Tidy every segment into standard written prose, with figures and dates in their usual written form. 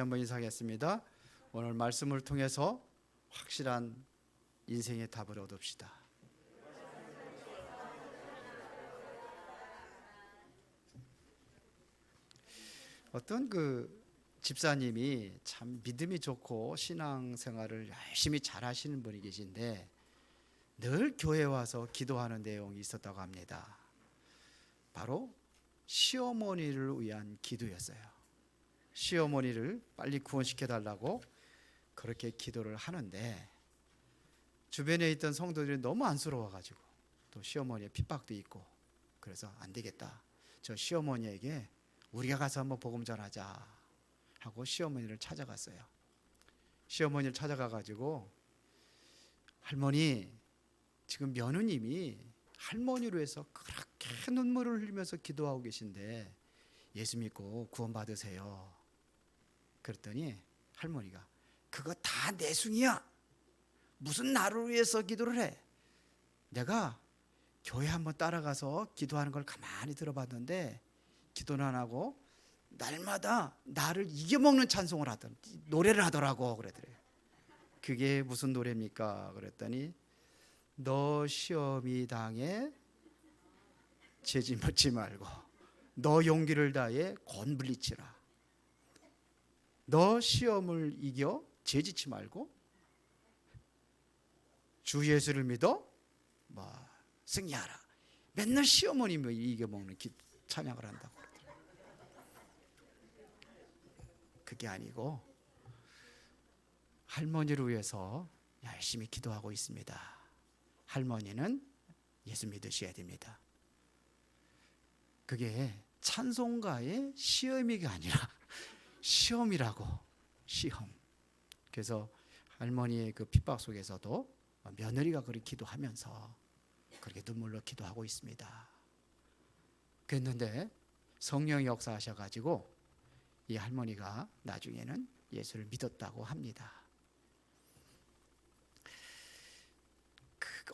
한번 인사하겠습니다. 오늘 말씀을 통해서 확실한 인생의 답을 얻읍시다. 어떤 집사님이 참 믿음이 좋고 신앙생활을 열심히 잘 하시는 분이 계신데 늘 교회 와서 기도하는 내용이 있었다고 합니다. 바로 시어머니를 위한 기도였어요. 시어머니를 빨리 구원시켜 달라고 그렇게 기도를 하는데 주변에 있던 성도들이 너무 안쓰러워가지고 또 시어머니의 핍박도 있고 그래서 안 되겠다, 저 시어머니에게 우리가 가서 한번 복음 전하자 하고 시어머니를 찾아갔어요. 시어머니를 찾아가가지고 할머니, 지금 며느님이 할머니로 해서 그렇게 눈물을 흘리면서 기도하고 계신데 예수 믿고 구원 받으세요. 그랬더니 할머니가 그거 다 내숭이야. 무슨 나를 위해서 기도를 해. 내가 교회 한번 따라가서 기도하는 걸 가만히 들어봤는데 기도는 안 하고 날마다 나를 이겨먹는 찬송을 하던 노래를 하더라고. 그러더래요. 그게 무슨 노래입니까? 그랬더니 너 시험이 당해 죄지 묻지 말고 너 용기를 다해 곤 물리치라. 너 시험을 이겨 죄짓지 말고 주 예수를 믿어 승리하라. 맨날 시어머님을 이겨먹는 찬양을 한다고 그러더라고요. 그게 아니고 할머니를 위해서 열심히 기도하고 있습니다. 할머니는 예수 믿으셔야 됩니다. 그게 찬송가의 시험이 아니라 시험이라고. 시험. 그래서 할머니의 그 핍박 속에서도 며느리가 그렇게 기도하면서 그렇게 눈물로 기도하고 있습니다. 그랬는데 성령이 역사하셔가지고 이 할머니가 나중에는 예수를 믿었다고 합니다.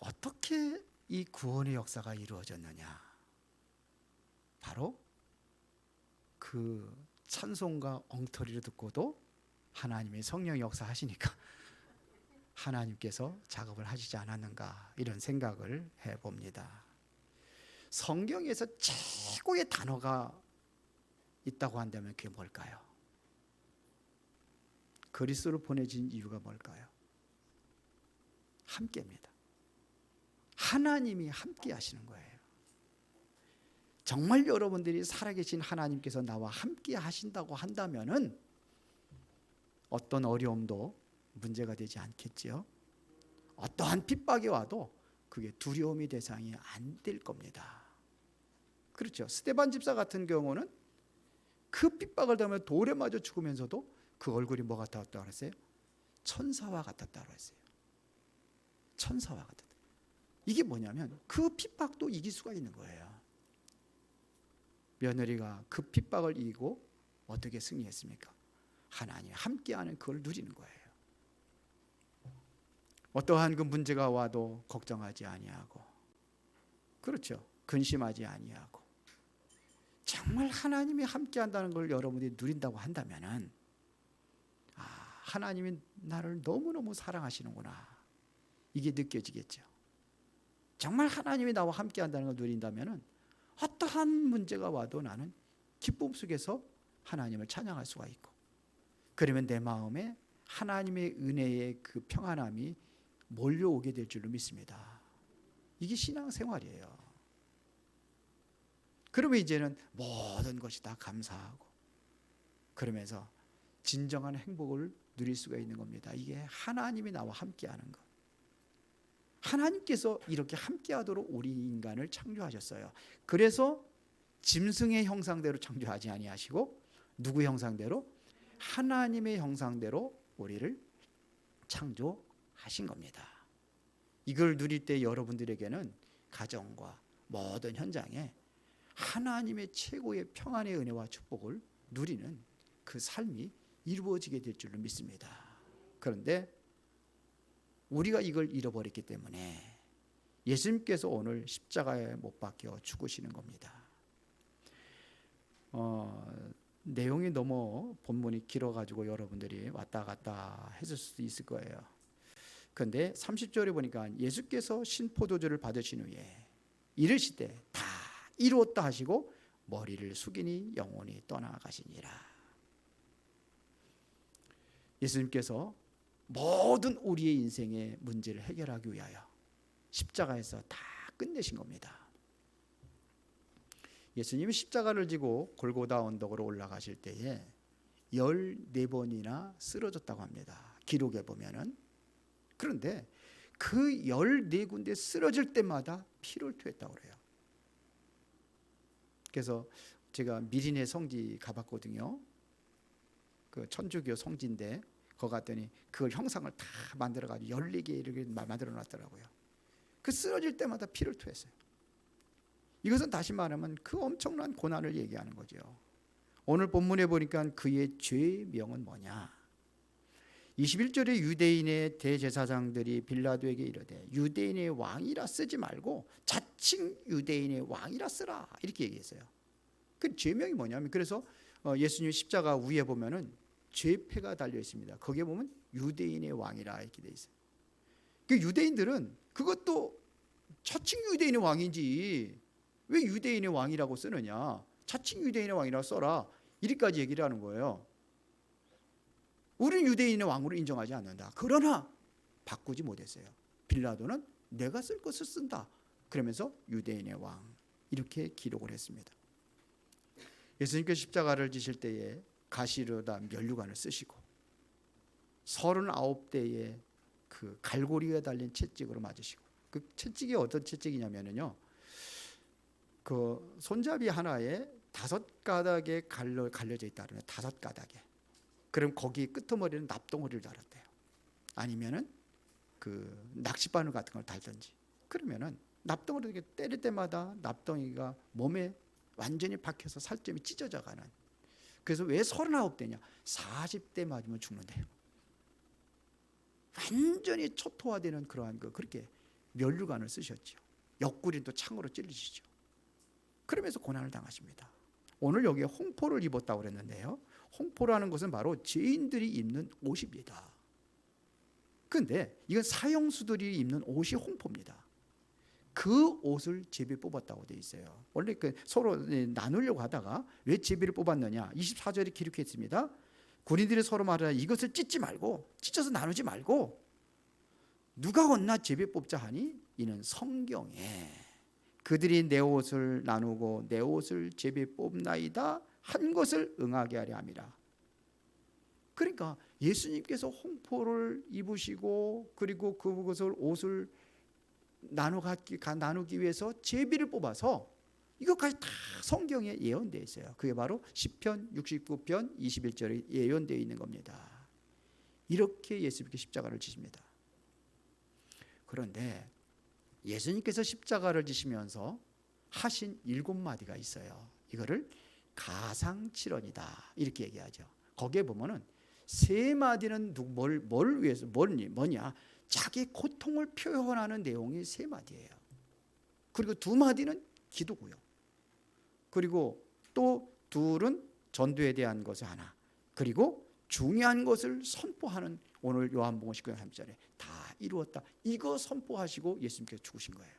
어떻게 이 구원의 역사가 이루어졌느냐? 바로 그 찬송가 엉터리를 듣고도 하나님의 성령 역사하시니까 하나님께서 작업을 하시지 않았는가, 이런 생각을 해봅니다. 성경에서 최고의 단어가 있다고 한다면 그게 뭘까요? 그리스도로 보내진 이유가 뭘까요? 함께입니다. 하나님이 함께 하시는 거예요. 정말 여러분들이 살아계신 하나님께서 나와 함께 하신다고 한다면은 어떤 어려움도 문제가 되지 않겠지요. 어떠한 핍박이 와도 그게 두려움의 대상이 안 될 겁니다. 그렇죠. 스데반 집사 같은 경우는 그 핍박을 당하며 돌에 맞아 죽으면서도 그 얼굴이 뭐 같았다고 그랬어요? 천사와 같았다고 했어요. 천사와 같았다. 이게 뭐냐면 그 핍박도 이길 수가 있는 거예요. 며느리가 그 핍박을 이기고 어떻게 승리했습니까? 하나님 함께하는 그걸 누리는 거예요. 어떠한 그 문제가 와도 걱정하지 아니하고, 그렇죠, 근심하지 아니하고, 정말 하나님이 함께한다는 걸 여러분들이 누린다고 한다면은 하나님이 나를 너무너무 사랑하시는구나, 이게 느껴지겠죠. 정말 하나님이 나와 함께한다는 걸 누린다면은 어떠한 문제가 와도 나는 기쁨 속에서 하나님을 찬양할 수가 있고, 그러면 내 마음에 하나님의 은혜의 그 평안함이 몰려오게 될 줄로 믿습니다. 이게 신앙생활이에요. 그러면 이제는 모든 것이 다 감사하고 그러면서 진정한 행복을 누릴 수가 있는 겁니다. 이게 하나님이 나와 함께하는 것. 하나님께서 이렇게 함께하도록 우리 인간을 창조하셨어요. 그래서 짐승의 형상대로 창조하지 아니하시고 누구 형상대로? 하나님의 형상대로 우리를 창조하신 겁니다. 이걸 누릴 때 여러분들에게는 가정과 모든 현장에 하나님의 최고의 평안의 은혜와 축복을 누리는 그 삶이 이루어지게 될 줄로 믿습니다. 그런데 우리가 이걸 잃어버렸기 때문에 예수님께서 오늘 십자가에 못 박혀 죽으시는 겁니다. 내용이 너무 본문이 길어가지고 여러분들이 왔다 갔다 했을 수도 있을 거예요. 그런데 30절에 보니까 예수께서 신포도주를 받으신 후에 이르시되 다 이루었다 하시고 머리를 숙이니 영혼이 떠나가시니라. 예수님께서 모든 우리의 인생의 문제를 해결하기 위하여 십자가에서 다 끝내신 겁니다. 예수님이 십자가를 지고 골고다 언덕으로 올라가실 때에 14번이나 쓰러졌다고 합니다. 기록에 보면은. 그런데 그 14군데 쓰러질 때마다 피를 토했다고 그래요. 그래서 제가 미린의 성지 가봤거든요. 그 천주교 성지인데 거기 갔더니 그걸 형상을 다 만들어가지고 14개 이렇게 만들어 놨더라고요. 그 쓰러질 때마다 피를 토했어요. 이것은 다시 말하면 그 엄청난 고난을 얘기하는 거죠. 오늘 본문에 보니까 그의 죄명은 뭐냐? 21절에 유대인의 대제사장들이 빌라도에게 이르되 유대인의 왕이라 쓰지 말고 자칭 유대인의 왕이라 쓰라 이렇게 얘기했어요. 그 죄명이 뭐냐면 그래서 예수님 십자가 위에 보면은 죄패가 달려 있습니다. 거기에 보면 유대인의 왕이라 이렇게 돼 있어요. 그 유대인들은 그것도 자칭 유대인의 왕인지 왜 유대인의 왕이라고 쓰느냐? 자칭 유대인의 왕이라고 써라. 이리까지 얘기를 하는 거예요. 우리는 유대인의 왕으로 인정하지 않는다. 그러나 바꾸지 못했어요. 빌라도는 내가 쓸 것을 쓴다. 그러면서 유대인의 왕 이렇게 기록을 했습니다. 예수님께서 십자가를 지실 때에 가시로다 면류관을 쓰시고 39대의 그 갈고리에 달린 채찍으로 맞으시고 그 채찍이 어떤 채찍이냐면요. 그 손잡이 하나에 5가닥에 갈려져 있다 그러면 5가닥에. 그럼 거기 끄트머리는 납덩어리를 달았대요. 아니면은 그 낚싯바늘 같은 걸 달든지. 그러면은 납덩어리 이렇게 때릴 때마다 납덩이가 몸에 완전히 박혀서 살점이 찢어져 가는. 그래서 왜 39대냐? 40대 맞으면 죽는데요. 완전히 초토화되는 그러한 거 그렇게 면류관을 쓰셨죠. 옆구리도 창으로 찔리시죠. 그러면서 고난을 당하십니다. 오늘 여기에 홍포를 입었다고 그랬는데요. 홍포라는 것은 바로 죄인들이 입는 옷입니다. 그런데 이건 사형수들이 입는 옷이 홍포입니다. 그 옷을 제비 뽑았다고 돼 있어요. 원래 그 서로 나누려고 하다가 왜 제비를 뽑았느냐? 24절에 기록했습니다. 군인들이 서로 말하라 이것을 찢지 말고 찢어서 나누지 말고 누가 얻나 제비 뽑자 하니 이는 성경에 그들이 내 옷을 나누고 내 옷을 제비 뽑나이다 한 것을 응하게 하려 함이라. 그러니까 예수님께서 홍포를 입으시고 그리고 그것을 옷을 나누기 위해서 제비를 뽑아서 이것까지 다 성경에 예언되어 있어요. 그게 바로 시편 69편 21절에 예언되어 있는 겁니다. 이렇게 예수님께 십자가를 지십니다. 그런데 예수님께서 십자가를 지시면서 하신 7마디가 있어요. 이거를 가상칠언이다 이렇게 얘기하죠. 거기에 보면은 3마디는 뭘 위해서 뭐냐? 자기 고통을 표현하는 내용이 3마디예요. 그리고 2마디는 기도고요. 그리고 또 2은 전도에 대한 것을 하나. 그리고 중요한 것을 선포하는 오늘 요한복음 19장 3절에 다 이루었다. 이거 선포하시고 예수님께서 죽으신 거예요.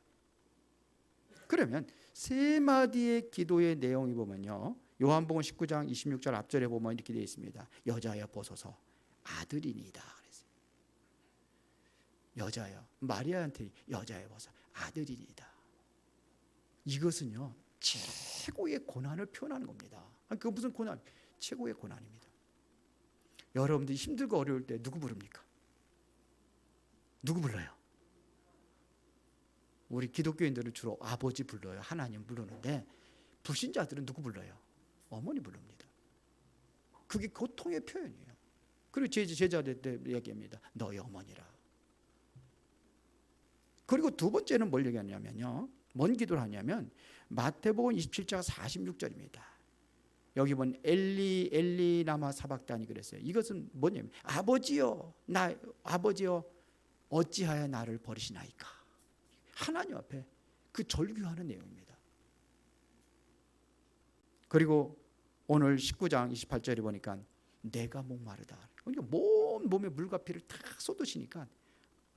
그러면 3마디의 기도의 내용이 보면요. 요한복음 19장 26절 앞절에 보면 이렇게 되어 있습니다. 여자여 보소서 아들이니이다 그랬어요. 여자여 마리아한테 여자여 보소서 아들이니이다. 이것은요 최고의 고난을 표현하는 겁니다. 그 무슨 고난? 최고의 고난입니다. 여러분들이 힘들고 어려울 때 누구 부릅니까? 누구 불러요? 우리 기독교인들은 주로 아버지 불러요. 하나님 부르는데 불신자들은 누구 불러요? 어머니 부릅니다. 그게 고통의 표현이에요. 그리고 제자들 때 얘기합니다. 너희 어머니라. 그리고 2번째는 뭘 얘기하냐면요. 뭔 기도를 하냐면 마태복음 27장 46절입니다. 여기 보면 엘리 라마 사박다니 그랬어요. 이것은 뭐냐면 아버지여 어찌하여 나를 버리시나이까. 하나님 앞에 그 절규하는 내용입니다. 그리고 오늘 19장 28절에 보니까 내가 목마르다. 그러니까 몸에 물과 피를 다 쏟으시니까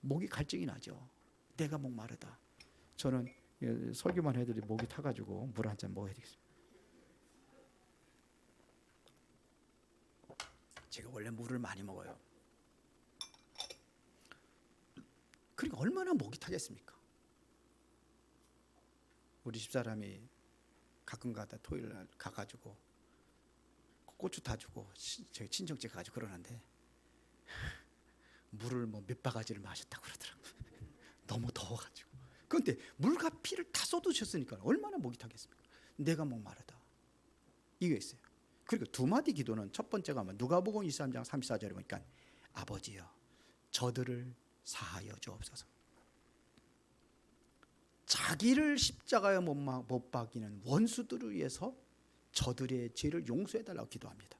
목이 갈증이 나죠. 내가 목마르다. 저는 설교만 해도 목이 타가지고 물 한 잔 먹어야 되겠습니다. 제가 원래 물을 많이 먹어요. 그러니까 얼마나 목이 타겠습니까? 우리 집사람이 가끔가다 토요일 날 가가지고 고추 타주고 저희 친정집 가가지고 그러는데 물을 뭐 몇 바가지를 마셨다고 그러더라고요. 너무 더워가지고. 그런데 물과 피를 다 쏟으셨으니까 얼마나 목이 타겠습니까? 내가 목마르다. 이게 있어요. 그리고 두 마디 기도는 첫 번째가 누가복음 23장 34절에 보니까 아버지여 저들을 사하여 주옵소서. 자기를 십자가에 못 박이는 원수들을 위해서 저들의 죄를 용서해 달라고 기도합니다.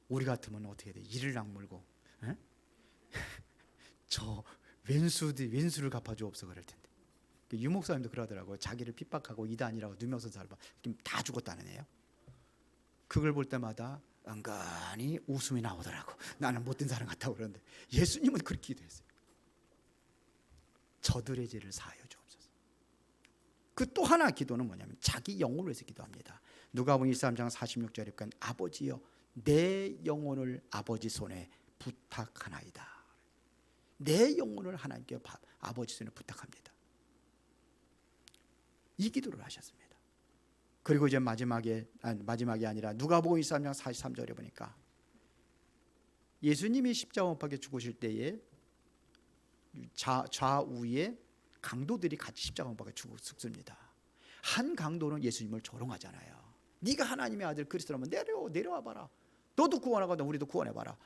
우리 같으면 어떻게 돼? 이를 악물고 저 왼수를 갚아주옵소서 그럴 텐데. 유 목사님도 그러더라고요. 자기를 핍박하고 이단이라고 누명서 살바 다 죽었다는 애요. 그걸 볼 때마다 은근히 웃음이 나오더라고. 나는 못된 사람 같다고 그러는데 예수님은 그렇게 기도했어요. 저들의 죄를 사하여 주옵소서. 그 또 하나 기도는 뭐냐면 자기 영혼을 위해서 기도합니다. 누가복음 23장 46절에 보니까 아버지여 내 영혼을 아버지 손에 부탁하나이다. 내 영혼을 하나님께 아버지 손에 부탁합니다. 이 기도를 하셨습니다. 그리고 이제 마지막이 아니라 누가복음 23장 43절에 보니까 예수님이 십자가 못 박혀 죽으실 때에 좌우에 강도들이 같이 십자가 못 박혀 죽습니다. 한 강도는 예수님을 조롱하잖아요. 네가 하나님의 아들 그리스도라면 내려와 봐라. 너도 구원하거든 우리도 구원해봐라.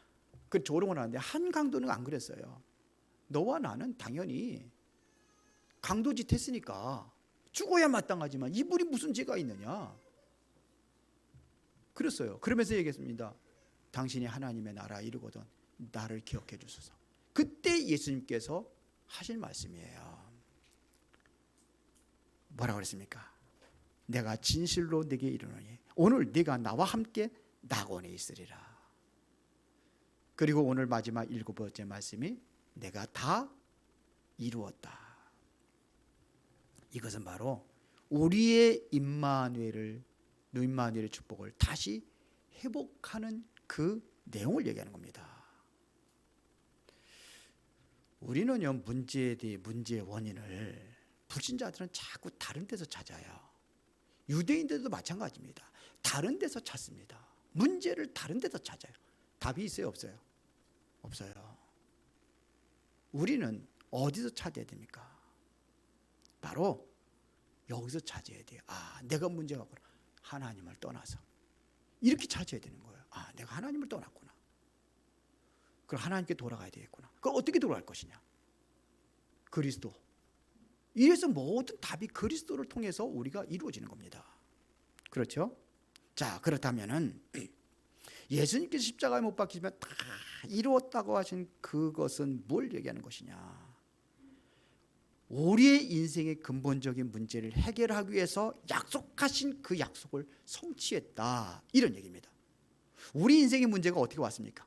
그 조롱을 하는데 한 강도는 안 그랬어요. 너와 나는 당연히 강도짓 했으니까 죽어야 마땅하지만 이분이 무슨 죄가 있느냐. 그랬어요. 그러면서 얘기했습니다. 당신이 하나님의 나라 이루거든 나를 기억해 주소서. 그때 예수님께서 하실 말씀이에요. 뭐라고 그랬습니까? 내가 진실로 네게 이르노니 오늘 네가 나와 함께 낙원에 있으리라. 그리고 오늘 마지막 7번째 말씀이 내가 다 이루었다. 이것은 바로 우리의 임마누엘의 축복을 다시 회복하는 그 내용을 얘기하는 겁니다. 우리는요 문제에 대해 문제의 원인을 불신자들은 자꾸 다른 데서 찾아요. 유대인들도 마찬가지입니다. 다른 데서 찾습니다. 문제를 다른 데서 찾아요. 답이 있어요 없어요? 없어요. 우리는 어디서 찾아야 됩니까? 바로 여기서 찾아야 돼요. 내가 문제가 없구나. 하나님을 떠나서 이렇게 찾아야 되는 거예요. 내가 하나님을 떠났구나. 그럼 하나님께 돌아가야 되겠구나. 그럼 어떻게 돌아갈 것이냐? 그리스도. 이래서 모든 답이 그리스도를 통해서 우리가 이루어지는 겁니다. 그렇죠? 자, 그렇다면은 예수님께서 십자가에 못 박히시면 다 이루었다고 하신 그것은 뭘 얘기하는 것이냐? 우리의 인생의 근본적인 문제를 해결하기 위해서 약속하신 그 약속을 성취했다. 이런 얘기입니다. 우리 인생의 문제가 어떻게 왔습니까?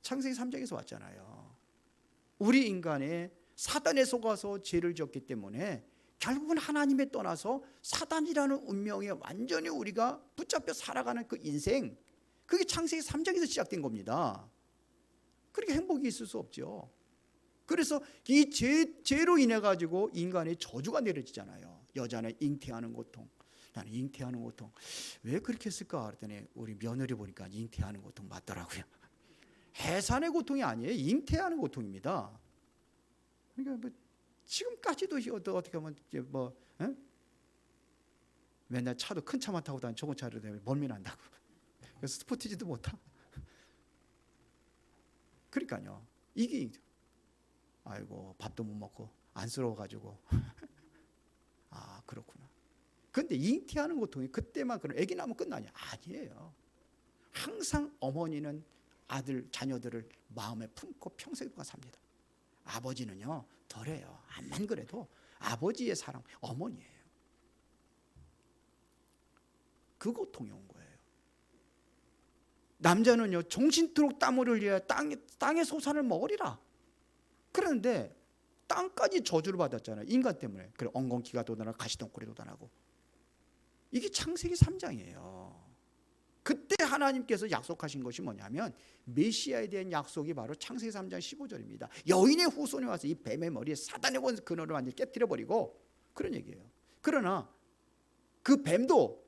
창세기 3장에서 왔잖아요. 우리 인간의 사단에 속아서 죄를 지었기 때문에 결국은 하나님에 떠나서 사단이라는 운명에 완전히 우리가 붙잡혀 살아가는 그 인생, 그게 창세기 3장에서 시작된 겁니다. 그렇게 행복이 있을 수 없죠. 그래서 이 죄로 인해 가지고 인간의 저주가 내려지잖아요. 여자는 잉태하는 고통, 나는 잉태하는 고통. 왜 그렇게 했을까 그랬더니 우리 며느리 보니까 잉태하는 고통 맞더라고요. 해산의 고통이 아니에요. 잉태하는 고통입니다. 그러니까 뭐 지금까지도 어떻게 하면 맨날 차도 큰 차만 타고 다니는 좋은 차를 내면 멀미 난다고. 그래서 스포티지도 못 타. 그러니까요. 이게 아이고 밥도 못 먹고 안쓰러워가지고 그렇구나. 그런데 잉태하는 고통이 그때만 그런 아기 낳으면 끝나냐? 아니에요. 항상 어머니는 자녀들을 마음에 품고 평생 동안 삽니다. 아버지는요 덜해요. 암만 그래도 아버지의 사랑 어머니예요. 그 고통이 온 거예요. 남자는요 정신토록 땀을 흘려야 땅의 소산을 먹으리라. 그런데 땅까지 저주를 받았잖아요. 인간 때문에. 그래 엉겅퀴가 돋아나고 가시덩굴이 돋아나고. 이게 창세기 3장이에요. 그때 하나님께서 약속하신 것이 뭐냐면 메시아에 대한 약속이 바로 창세기 3장 15절입니다. 여인의 후손이 와서 이 뱀의 머리에 사단의 근원을 완전히 깨뜨려버리고 그런 얘기예요. 그러나 그 뱀도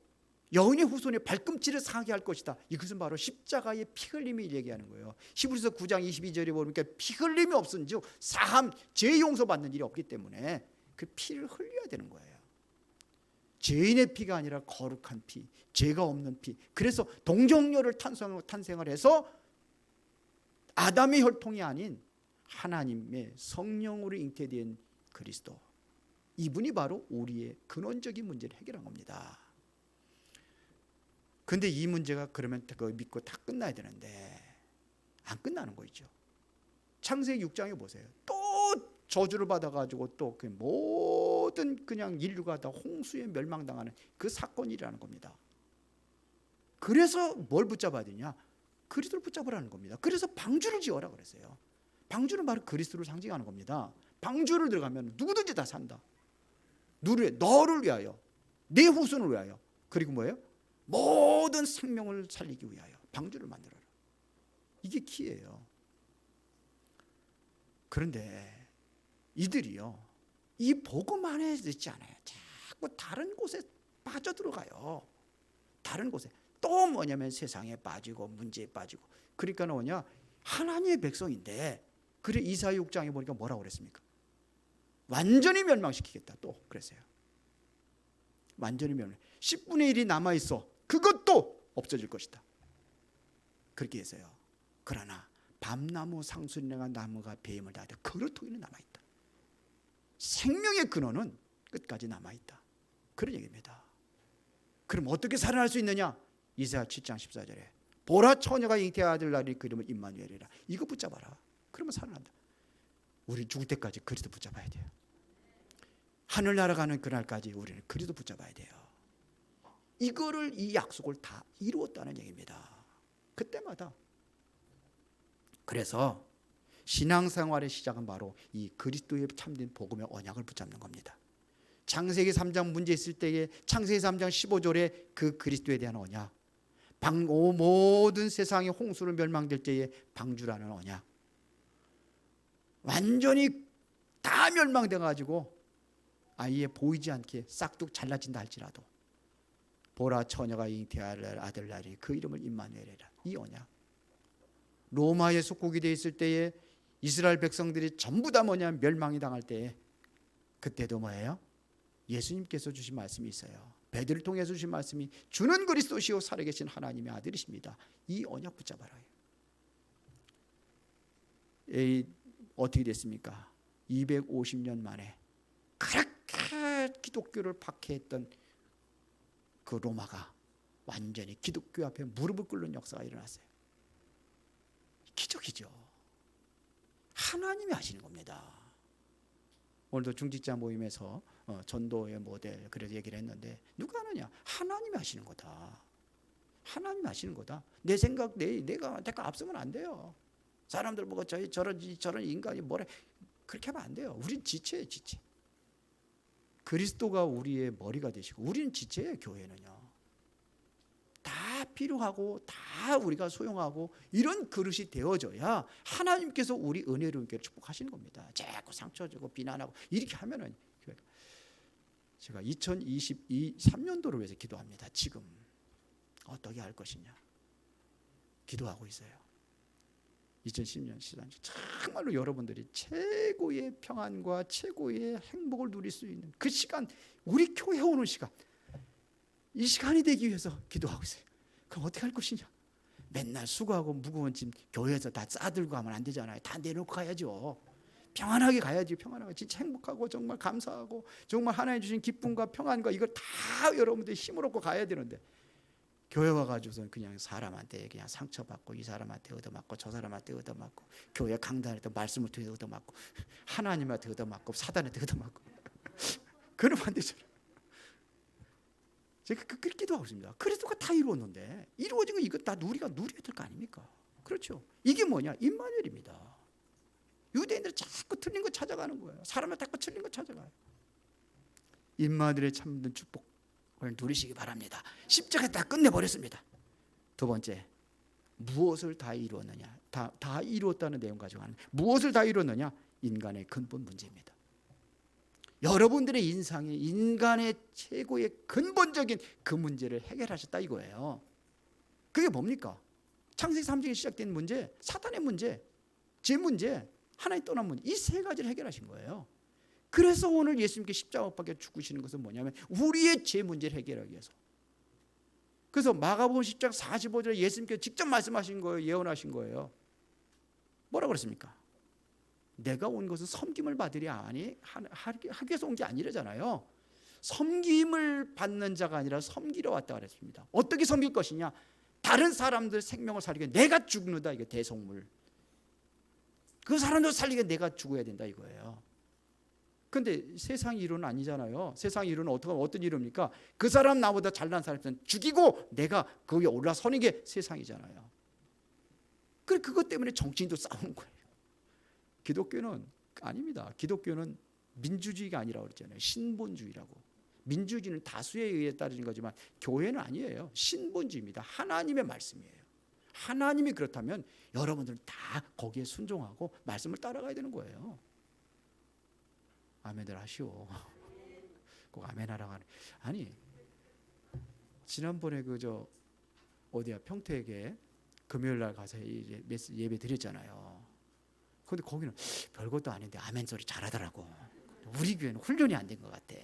여인의 후손의 발꿈치를 상하게 할 것이다. 이것은 바로 십자가의 피 흘림이 얘기하는 거예요. 히브리서 9장 22절에 보니까 피 흘림이 없은즉 사함 죄 용서받는 일이 없기 때문에 그 피를 흘려야 되는 거예요. 죄인의 피가 아니라 거룩한 피, 죄가 없는 피. 그래서 동정녀를 탄생을 해서 아담의 혈통이 아닌 하나님의 성령으로 잉태된 그리스도, 이분이 바로 우리의 근원적인 문제를 해결한 겁니다. 근데 이 문제가 그러면 그거 믿고 다 끝나야 되는데 안 끝나는 거 있죠. 창세기 6장에 보세요. 또 저주를 받아가지고 또 그 모든 그냥 인류가 다 홍수에 멸망당하는 그 사건이라는 겁니다. 그래서 뭘 붙잡아야 되냐? 그리스도를 붙잡으라는 겁니다. 그래서 방주를 지어라 그랬어요. 방주는 바로 그리스도를 상징하는 겁니다. 방주를 들어가면 누구든지 다 산다. 너를 위하여, 내 후손을 위하여, 그리고 뭐예요? 모든 생명을 살리기 위하여 방주를 만들어라. 이게 키예요. 그런데 이들이요, 이 복음 안에 있지 않아요. 자꾸 다른 곳에 빠져들어가요. 다른 곳에. 또 뭐냐면 세상에 빠지고 문제에 빠지고. 그러니까 뭐냐, 하나님의 백성인데, 그래 이사야 6장에 보니까 뭐라고 그랬습니까? 완전히 멸망시키겠다. 또 그랬어요. 완전히 멸망. 10분의 1이 남아있어. 그것도 없어질 것이다. 그렇게 했어요. 그러나 밤나무 상수리나 나무가 배임을 다하되 그루터기는 남아있다. 생명의 근원은 끝까지 남아있다. 그런 얘기입니다. 그럼 어떻게 살아날 수 있느냐? 이사야 7장 14절에 보라 처녀가 잉태한 아들 낳으리 그 이름은 임마누엘이라. 이거 붙잡아라. 그러면 살아난다. 우리 죽을 때까지 그리스도 붙잡아야 돼요. 하늘 날아가는 그날까지 우리는 그리스도 붙잡아야 돼요. 이거를, 이 약속을 다 이루었다는 얘기입니다. 그때마다. 그래서 신앙생활의 시작은 바로 이 그리스도의 참된 복음의 언약을 붙잡는 겁니다. 창세기 3장 문제 있을 때에 창세기 3장 15절에 그 그리스도에 대한 언약, 모든 세상의 홍수로 멸망될 때에 방주라는 언약, 완전히 다 멸망돼 가지고 아예 보이지 않게 싹둑 잘라진다 할지라도 보라 처녀가 잉태할 아들 낳으리 그 이름을 임마누엘이라. 이 언약. 로마의 속국이 돼 있을 때에 이스라엘 백성들이 전부 다 뭐냐 멸망이 당할 때에 그때도 뭐예요? 예수님께서 주신 말씀이 있어요. 베드를 통해서 주신 말씀이 주는 그리스도시요 살아계신 하나님의 아들이십니다. 이 언약 붙잡아라. 어떻게 됐습니까? 250년 만에 그렇게 기독교를 박해했던 그 로마가 완전히 기독교 앞에 무릎을 꿇는 역사가 일어났어요. 기적이죠. 하나님이 하시는 겁니다. 오늘도 중직자 모임에서 전도의 모델 그래서 얘기를 했는데 누가 하느냐? 하나님이 하시는 거다. 하나님이 하시는 거다. 내 생각, 내가 앞서면 안 돼요. 사람들 보고 저런 인간이 뭐래 그렇게 하면 안 돼요. 우린 지체예요, 지체. 그리스도가 우리의 머리가 되시고 우리는 지체예요. 교회는요. 다 필요하고 다 우리가 소용하고 이런 그릇이 되어져야 하나님께서 우리 은혜로운 교회를 축복하시는 겁니다. 자꾸 상처 주고 비난하고 이렇게 하면은 제가 2023년도를 위해서 기도합니다. 지금 어떻게 할 것이냐 기도하고 있어요. 2010년 시간 정말로 여러분들이 최고의 평안과 최고의 행복을 누릴 수 있는 그 시간, 우리 교회 오는 시간, 이 시간이 되기 위해서 기도하고 있어요. 그럼 어떻게 할 것이냐? 맨날 수고하고 무거운 짐 교회에서 다 싸들고 가면 안 되잖아요. 다 내놓고 가야죠. 평안하게 가야지. 평안하게 진짜 행복하고 정말 감사하고 정말 하나님 주신 기쁨과 평안과 이걸 다 여러분들이 힘을 얻고 가야 되는데 교회 와가지고선 그냥 사람한테 그냥 상처받고 이 사람한테 얻어맞고 저 사람한테 얻어맞고 교회 강단한테 말씀을 통해 얻어맞고 하나님한테 얻어맞고 사단한테 얻어맞고 그러면 안 되잖아요. 제가 그렇게 기도하고 있습니다. 그리스도가 다 이루었는데 이루어진 거 이거 다 우리가 누려야 될 거 아닙니까? 그렇죠. 이게 뭐냐? 임마누엘입니다. 유대인들은 자꾸 틀린 거 찾아가는 거예요. 사람을 자꾸 틀린 거 찾아가요. 임마누엘의 참된 축복을 누리시기 바랍니다. 십자가 다 끝내버렸습니다. 두 번째, 무엇을 다 이루었느냐? 다 이루었다는 내용 가지고 하는 무엇을 다 이루었느냐? 인간의 근본 문제입니다. 여러분들의 인상이 인간의 최고의 근본적인 그 문제를 해결하셨다 이거예요. 그게 뭡니까? 창세기 3장에 시작된 문제, 사탄의 문제, 죄 문제, 하나님 떠난 문제, 이 세 가지를 해결하신 거예요. 그래서 오늘 예수님께 십자가 못 박혀 죽으시는 것은 뭐냐면 우리의 죄 문제를 해결하기 위해서. 그래서 마가복음 10장 45절에 예수님께서 직접 말씀하신 거예요. 예언하신 거예요. 뭐라고 그랬습니까? 내가 온 것은 섬김을 받으려 아니 하기 위해서 온 게 아니라잖아요. 섬김을 받는 자가 아니라 섬기러 왔다 그랬습니다. 어떻게 섬길 것이냐? 다른 사람들 생명을 살리게 내가 죽는다. 이게 대속물. 그 사람들 살리게 내가 죽어야 된다 이거예요. 근데 세상 이론은 아니잖아요. 세상 이론은 어떤 이론입니까? 그 사람 나보다 잘난 사람은 죽이고 내가 거기에 올라서는 게 세상이잖아요. 그것 때문에 정치인도 싸우는 거예요. 기독교는 아닙니다. 기독교는 민주주의가 아니라고 그랬잖아요. 신본주의라고. 민주주의는 다수에 의해 따르는 거지만 교회는 아니에요. 신본주의입니다. 하나님의 말씀이에요. 하나님이 그렇다면 여러분들은 다 거기에 순종하고 말씀을 따라가야 되는 거예요. 아멘들 하시오. 꼭 아멘하라고 하네. 아니 지난번에 어디야 평택에 금요일 날 가서 예배 드렸잖아요. 근데 거기는 별것도 아닌데 아멘 소리 잘하더라고. 우리 교회는 훈련이 안 된 것 같아.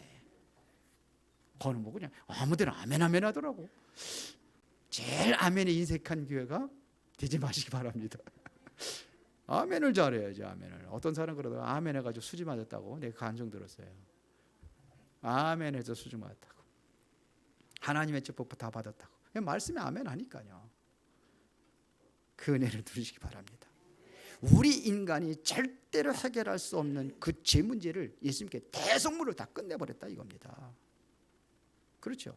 거는 뭐 그냥 아무데나 아멘 하더라고. 제일 아멘에 인색한 교회가 되지 마시기 바랍니다. 아멘을 잘해야지. 아멘을. 어떤 사람 그러다가 아멘 해가지고 수지 맞았다고 내가 간증 들었어요. 아멘 해서 수지 맞았다고. 하나님의 축복 다 받았다고. 말씀에 아멘 하니까요. 그 은혜를 누리시기 바랍니다. 우리 인간이 절대로 해결할 수 없는 그 죄 문제를 예수님께 대속물로 다 끝내버렸다 이겁니다. 그렇죠.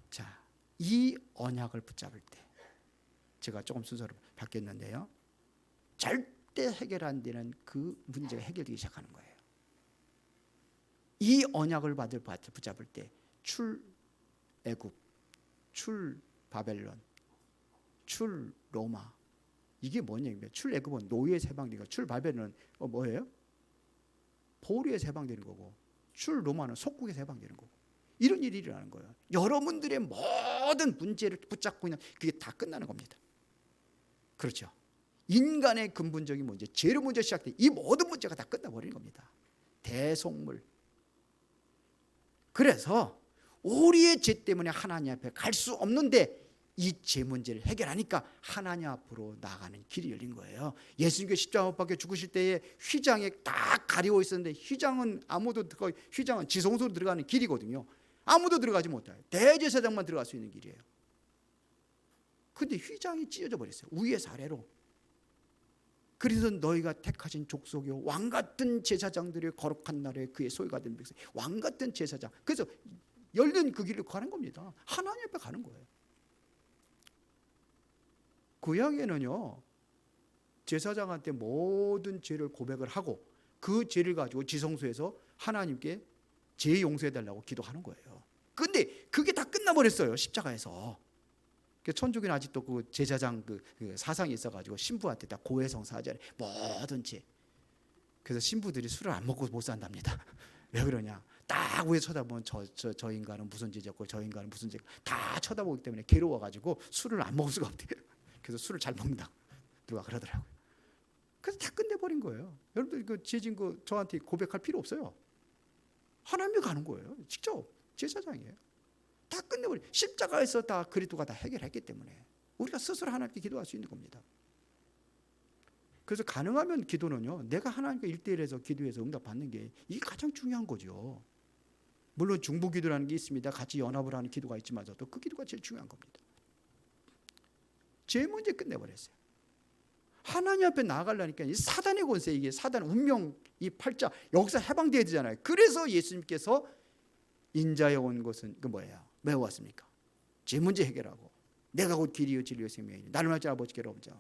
자, 이 언약을 붙잡을 때 제가 조금 순서를 바뀌었는데요. 절대 해결 안 되는 그 문제가 해결되기 시작하는 거예요. 이 언약을 붙잡을 때 출애굽, 출바벨론, 출로마 이게 뭐냐면 출애굽은 노예에서 해방되고 출바벨론은 뭐예요? 포로에서 해방되는 거고 출로마는 속국에서 해방되는 거고 이런 일이 일어나는 거예요. 여러분들의 모든 문제를 붙잡고 있는 그게 다 끝나는 겁니다. 그렇죠. 인간의 근본적인 문제, 죄로 문제 시작돼 이 모든 문제가 다 끝나버리는 겁니다. 대속물. 그래서 우리의 죄 때문에 하나님 앞에 갈 수 없는데 이 죄 문제를 해결하니까 하나님 앞으로 나가는 길이 열린 거예요. 예수님께 십자가 못 박혀 죽으실 때에 휘장에 딱 가리고 있었는데 휘장은 휘장은 지성소로 들어가는 길이거든요. 아무도 들어가지 못해요. 대제사장만 들어갈 수 있는 길이에요. 근데 휘장이 찢어져 버렸어요. 위에서 아래로. 그래서 너희가 택하신 족속이요 왕같은 제사장들의 거룩한 날에 그의 소유가 된 백성 왕같은 제사장. 그래서 열린 그 길을 가는 겁니다. 하나님 앞에 가는 거예요. 구약에는요 제사장한테 모든 죄를 고백을 하고 그 죄를 가지고 지성소에서 하나님께 죄 용서해달라고 기도하는 거예요. 근데 그게 다 끝나버렸어요. 십자가에서. 천주교는 아직도 그 제사장 그 사상이 있어가지고 신부한테 다 고해성 사죄를 모든 죄. 그래서 신부들이 술을 안 먹고 못 산답니다. 왜 그러냐? 딱 위에 쳐다보면 저 인간은 무슨 죄졌고 저 인간은 무슨 죄 다 쳐다보기 때문에 괴로워가지고 술을 안 먹을 수가 없대요. 그래서 술을 잘 먹는다. 누가 그러더라고요. 그래서 다 끝내버린 거예요. 여러분들 그 죄진 거 저한테 고백할 필요 없어요. 하나님이 가는 거예요. 직접 제사장이에요. 다 끝내버려. 십자가에서 다 그리스도가 다 해결했기 때문에 우리가 스스로 하나님께 기도할 수 있는 겁니다. 그래서 가능하면 기도는요. 내가 하나님과 1대1에서 기도해서 응답 받는 게 이게 가장 중요한 거죠. 물론 중보 기도라는 게 있습니다. 같이 연합을 하는 기도가 있지만서도 그 기도가 제일 중요한 겁니다. 죄 문제 끝내버렸어요. 하나님 앞에 나아가려니까 이 사단의 권세, 이게 사단 운명 이 팔자 여기서 해방돼야 되잖아요. 그래서 예수님께서 인자에 온 것은 그 뭐예요? 왜 왔습니까? 제 문제 해결하고 내가 곧 길이요 진리요 생명이니 나를 만날 아버지께로 오자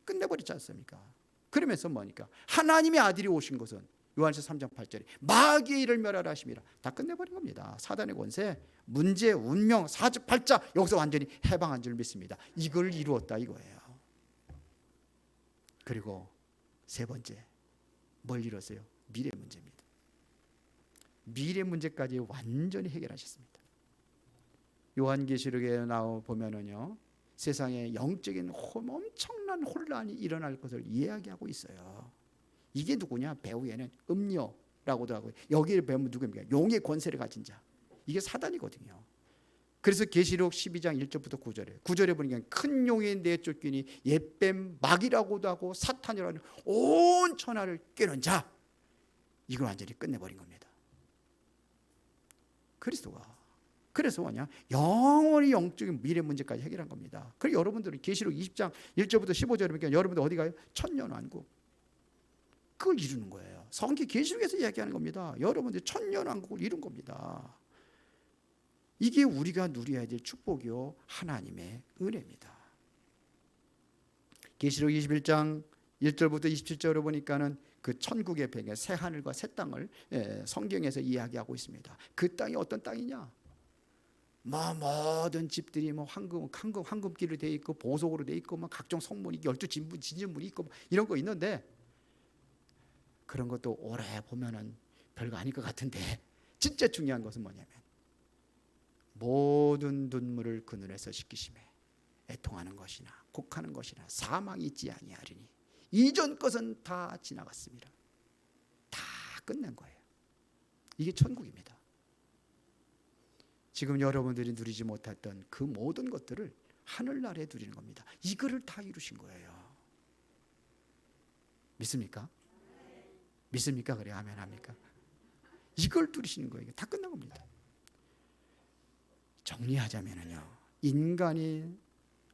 끝내버렸지 않습니까? 그러면서 뭐니까 하나님의 아들이 오신 것은 요한서 3장 8절에 마귀의 일을 멸하라 하심이라. 다 끝내버린 겁니다. 사단의 권세, 문제, 운명, 사주, 팔자 여기서 완전히 해방한 줄 믿습니다. 이걸 이루었다 이거예요. 그리고 세 번째 뭘 이뤘어요? 미래 문제입니다. 미래 문제까지 완전히 해결하셨습니다. 요한계시록에 나와 보면은요, 세상에 영적인 엄청난 혼란이 일어날 것을 이야기하고 있어요. 이게 누구냐? 배후에는 음녀라고도 하고 여기를 배우면 누구입니까? 용의 권세를 가진 자. 이게 사단이거든요. 그래서 계시록 12장 1절부터 9절에 보니까 큰 용이 내쫓기니 옛뱀 마귀라고도 하고 사탄이라고 하는 온 천하를 꿰는 자. 이걸 완전히 끝내버린 겁니다. 그리스도가. 그래서 뭐냐? 영원히 영적인 미래 문제까지 해결한 겁니다. 그리고 여러분들은 계시록 20장 1절부터 15절에 보니까 여러분들 어디 가요? 천년왕국. 그걸 이루는 거예요. 성경 계시록에서 이야기하는 겁니다. 여러분들 천년왕국을 이룬 겁니다. 이게 우리가 누려야 될 축복이요 하나님의 은혜입니다. 계시록 21장 1절부터 27절을 보니까는 그 천국의 배경, 새 하늘과 새 땅을 성경에서 이야기하고 있습니다. 그 땅이 어떤 땅이냐? 모든 집들이 황금길로 돼 있고 보석으로 돼 있고 각종 성문이 12 진주문이 있고 이런 거 있는데 그런 것도 오래 보면은 별거 아닐 것 같은데 진짜 중요한 것은 뭐냐면 모든 눈물을 그 눈에서 씻기심에 애통하는 것이나 곡하는 것이나 사망이 있지 아니하리니 이전 것은 다 지나갔습니다. 다 끝난 거예요. 이게 천국입니다. 지금 여러분들이 누리지 못했던 그 모든 것들을 하늘나라에 누리는 겁니다. 이거를 다 이루신 거예요. 믿습니까? 믿습니까? 그래 아멘 합니까? 이걸 누리시는 거예요. 다 끝난 겁니다. 정리하자면요, 인간이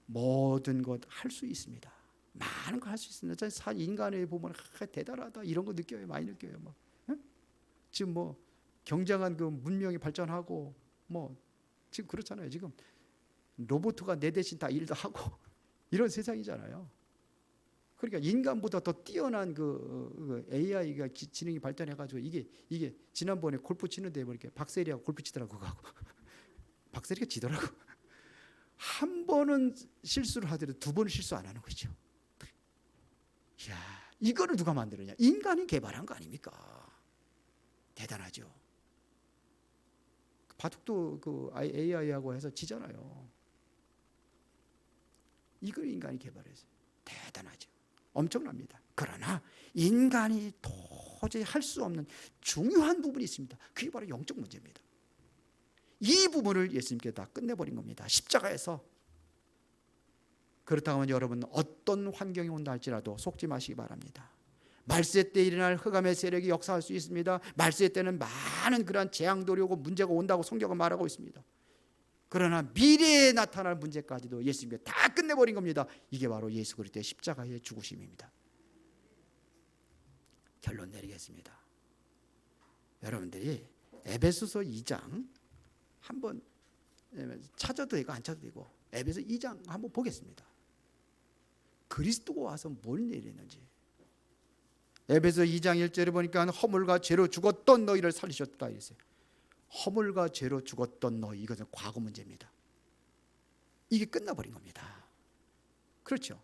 모든 것 할 수 있습니다. 많은 걸 할 수 있습니다. 인간에 보면 대단하다 이런 거 느껴요. 많이 느껴요. 지금 경쟁한 그 문명이 발전하고 지금 그렇잖아요. 지금 로봇가 내 대신 다 일도 하고 이런 세상이잖아요. 그러니까 인간보다 더 뛰어난 그 AI가 지능이 발전해가지고 이게 지난번에 골프 치는데 이렇게 박세리하고 골프 치더라고 가고 박세리가 지더라고. 한 번은 실수를 하더라도 두 번은 실수 안 하는 거죠. 이야, 이거를 누가 만들었냐? 인간이 개발한 거 아닙니까? 대단하죠. 바둑도 그 AI하고 해서 지잖아요. 이걸 인간이 개발했어요. 대단하죠. 엄청납니다. 그러나 인간이 도저히 할 수 없는 중요한 부분이 있습니다. 그게 바로 영적 문제입니다. 이 부분을 예수님께 다 끝내버린 겁니다. 십자가에서. 그렇다고 하면 여러분 어떤 환경이 온다 할지라도 속지 마시기 바랍니다. 말세 때 일어날 흑암의 세력이 역사할 수 있습니다. 말세 때는 많은 그러한 재앙들이 오고 문제가 온다고 성경은 말하고 있습니다. 그러나 미래에 나타날 문제까지도 예수님께 다 끝내버린 겁니다. 이게 바로 예수 그리스도의 십자가의 죽으심입니다. 결론 내리겠습니다. 여러분들이 에베소서 2장 한번 찾아도 되고 안 찾아도 되고 에베소 2장 한번 보겠습니다. 그리스도가 와서 뭘 내리는지. 에베소 2장 1절에 보니까 허물과 죄로 죽었던 너희를 살리셨다 이랬어요. 허물과 죄로 죽었던 너희, 이것은 과거 문제입니다. 이게 끝나버린 겁니다. 그렇죠.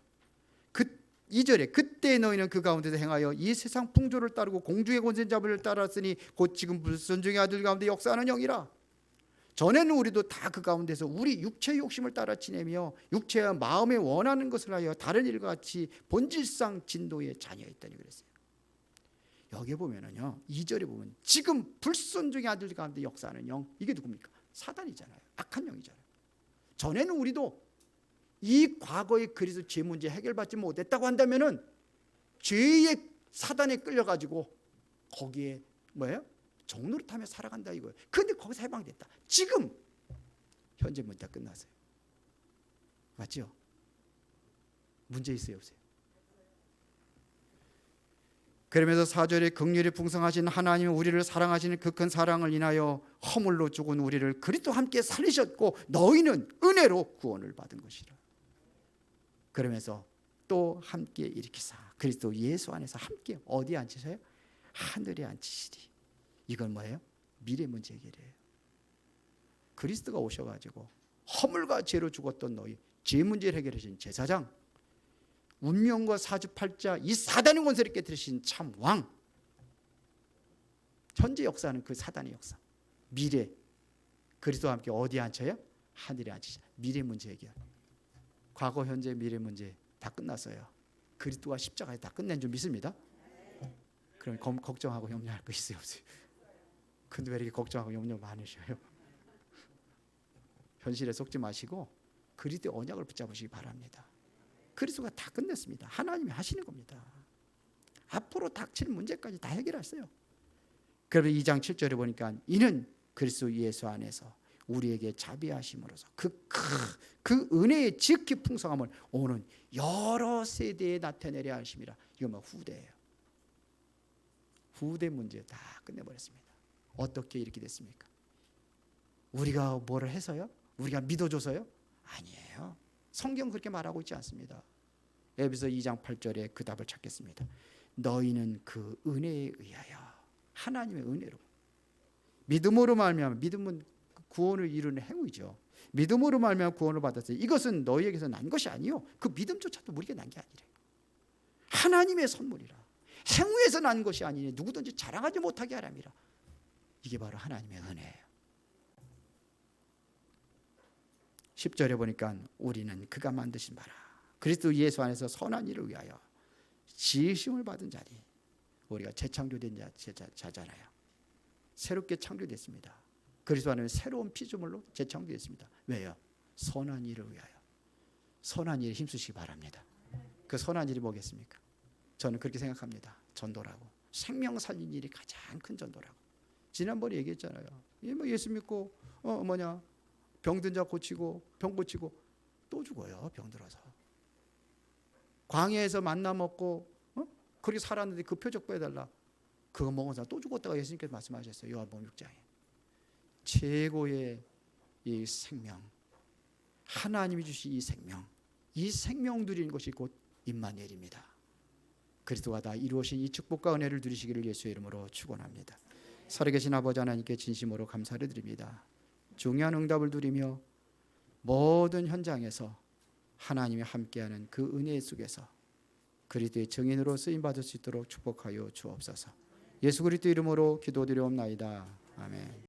2절에 그때 너희는 그 가운데서 행하여 이 세상 풍조를 따르고 공중의 권세 잡을 따랐으니 곧 지금 불순종의 아들 가운데 역사하는 영이라. 전에는 우리도 다 그 가운데서 우리 육체의 욕심을 따라 지내며 육체와 마음에 원하는 것을 하여 다른 일과 같이 본질상 진도의 자녀였다니 그랬어요. 여기 보면은요, 2절에 보면 지금 불순종의 아들 가운데 역사하는 영, 이게 누굽니까? 사단이잖아요. 악한 영이잖아요. 전에는 우리도 이 과거의 그리스도 죄 문제 해결받지 못했다고 한다면은 죄의 사단에 끌려가지고 거기에 뭐예요? 종노릇하며 살아간다 이거예요. 그런데 거기서 해방됐다. 지금 현재 문제 끝났어요. 맞죠? 문제 있어요 없어요? 그러면서 4절에 긍휼이 풍성하신 하나님은 우리를 사랑하시는 그 큰 사랑을 인하여 허물로 죽은 우리를 그리스도와 함께 살리셨고 너희는 은혜로 구원을 받은 것이라. 그러면서 또 함께 일으키사 그리스도 예수 안에서 함께 어디에 앉히세요? 하늘에 앉히시리. 이건 뭐예요? 미래 문제 해결이에요. 그리스도가 오셔가지고 허물과 죄로 죽었던 너희 죄 문제를 해결하신 제사장, 운명과 사주팔자 이 사단의 권세를 깨뜨리신 참 왕, 현재 역사는 그 사단의 역사, 미래 그리스도와 함께 어디에 앉혀요? 하늘에 앉히시라. 미래 문제 해결. 과거, 현재, 미래 문제 다 끝났어요. 그리스도가 십자가에 다 끝낸 줄 믿습니다. 그럼 걱정하고 염려할 거 있어요, 없어요? 근데 왜 이렇게 걱정하고 염려 많으셔요? 현실에 속지 마시고 그리스도의 언약을 붙잡으시기 바랍니다. 그리스도가 다 끝냈습니다. 하나님이 하시는 겁니다. 앞으로 닥칠 문제까지 다 해결했어요. 그래서 2장 7절에 보니까 이는 그리스도 예수 안에서 우리에게 자비하심으로써 그 은혜의 지극히 풍성함을 오는 여러 세대에 나타내려 하심이라. 이건 뭐 후대예요. 후대 문제 다 끝내버렸습니다. 어떻게 이렇게 됐습니까? 우리가 뭐를 해서요? 우리가 믿어줘서요? 아니에요. 성경 그렇게 말하고 있지 않습니다. 에베소 2장 8절에 그 답을 찾겠습니다. 너희는 그 은혜에 의하여 하나님의 은혜로 믿음으로 말미암아, 믿음은 구원을 이루는 행위죠. 믿음으로 말미암아 구원을 받았어요. 이것은 너희에게서 난 것이 아니요 그 믿음조차도 우리에게 난 게 아니래요. 하나님의 선물이라. 행위에서 난 것이 아니니 누구든지 자랑하지 못하게 하람이라. 이게 바로 하나님의 은혜예요. 10절에 보니까 우리는 그가 만드신 바라 그리스도 예수 안에서 선한 일을 위하여 지으심을 받은 자리. 우리가 재창조된 자잖아요. 새롭게 창조됐습니다. 그리스도 안에 새로운 피조물로 재창조됐습니다. 왜요? 선한 일을 위하여. 선한 일에 힘쓰시기 바랍니다. 그 선한 일이 뭐겠습니까? 저는 그렇게 생각합니다. 전도라고. 생명 살린 일이 가장 큰 전도라고. 지난번에 얘기했잖아요. 뭐 예수 믿고 병든 자 고치고 병 고치고 또 죽어요. 병들어서. 광야에서 만나 먹고 그렇게 살았는데 그 표적 보여달라. 그거 먹은 사람 또 죽었다가 예수님께서 말씀하셨어요. 요한복음 6장에. 최고의 이 생명, 하나님이 주신 이 생명 누리는 것이 곧 임마누엘입니다. 그리스도가 다 이루어진 이 축복과 은혜를 누리시기를 예수의 이름으로 축원합니다. 살아계신 아버지 하나님께 진심으로 감사를 드립니다. 중요한 응답을 누리며 모든 현장에서 하나님이 함께하는 그 은혜 속에서 그리스도의 증인으로 쓰임받을 수 있도록 축복하여 주옵소서. 예수 그리스도 이름으로 기도드리옵나이다. 아멘.